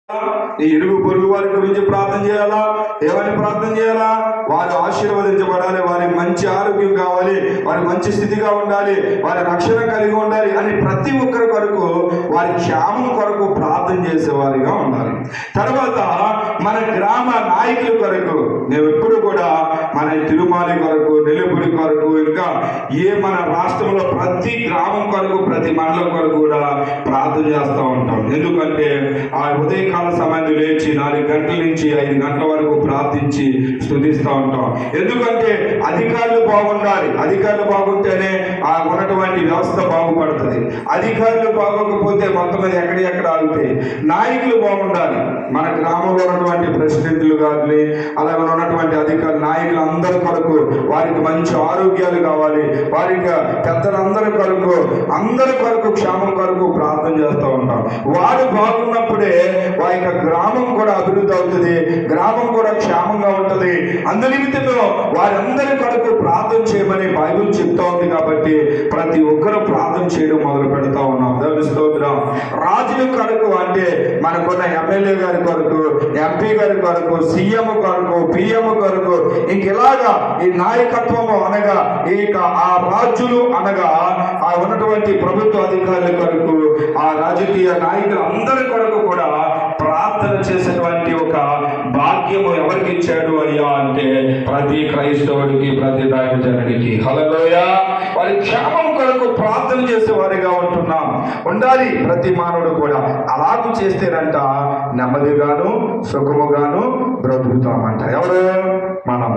ఈ ఇరుగు పొరుగు వారి గురించి ప్రార్థన చేయాలా. ఏమని ప్రార్థన చేయాలా? వారు ఆశీర్వదించబడాలి, వారికి మంచి ఆరోగ్యం కావాలి, వారి మంచి స్థితిగా ఉండాలి, వారి రక్షణ కలిగి ఉండాలి అని ప్రతి ఒక్కరి కొరకు, వారి క్షేమం కొరకు ప్రార్థన చేసేవారిగా ఉండాలి. తర్వాత మన గ్రామ నాయకుల కొరకు, మేము ఎప్పుడు కూడా మన తిరుమాలి కొరకు, నెల్లిపూడి కొరకు, ఇంకా మన రాష్ట్రంలో ప్రతి గ్రామం కొరకు, ప్రతి మండలం కొరకు కూడా ప్రార్థన చేస్తూ ఉంటాం. ఎందుకంటే ఆ ఉదయకాల సమయంలో లేచి 4 గంటల నుంచి 5 గంటల వరకు ప్రార్థించి స్తుతిస్తూ ఉంటాం. ఎందుకంటే అధికారులు బాగుండాలి. అధికారులు బాగుంటేనే ఆ ఉన్నటువంటి వ్యవస్థ బాగుపడుతుంది. అధికారులు బాగోకపోతే మొత్తం మీద ఎక్కడ ఆగుతాయి. నాయకులు బాగుండాలి. మన గ్రామంలో ఉన్నటువంటి ప్రెసిడెంట్లు కానీ, అలాగే ఉన్నటువంటి అధికారులు, నాయకులు అందరి కొరకు వారికి మంచి ఆరోగ్యాలు కావాలి. వారికి పెద్దలందరి కొరకు, అందరి కొరకు క్షేమం కొరకు ప్రార్థన చేస్తూ ఉంటాం. వారు బాగున్నప్పుడే వారి యొక్క గ్రామం కూడా అభివృద్ధి అవుతుంది, గ్రామం కూడా క్షేమంగా ఉంటుంది. అందునిమిత్తమే వారందరి కొరకు ప్రార్థన చేయమని బైబిల్ చెప్తా ఉంది. కాబట్టి ప్రతి ఒక్కరూ ప్రార్థన చేయడం మొదలు పెడతా ఉన్నాం. దేవుని స్తోత్రం. రాజుల కొరకు అంటే మనకున్న ఎమ్మెల్యే గారి కొరకు, ఎంపీ గారి కొరకు, సీఎం కొరకు, పిఎం కొరకు, ఇలాగా ఈ నాయకత్వము అనగా ఆ రాజులు అనగా ఆ ఉన్నటువంటి ప్రభుత్వ అధికారుల కొరకు, ఆ రాజకీయ నాయకులు అందరి కొరకు కూడా ప్రార్థన చేసేటువంటి ఒక భాగ్యము ఎవరికి ఇచ్చాడు అయ్యా అంటే ప్రతి క్రైస్తవుడికి, ప్రతి దైవజనుడికి. హల్లెలూయా. వారి క్షేమం కొరకు ప్రార్థన చేసే వారిగా ఉండాలి ప్రతి మానవుడు కూడా. అలాగూ చేస్తేనంట నెమ్మదిగాను సుఖముగాను బ్రతుకుతామంట. ఎవరు? మనం.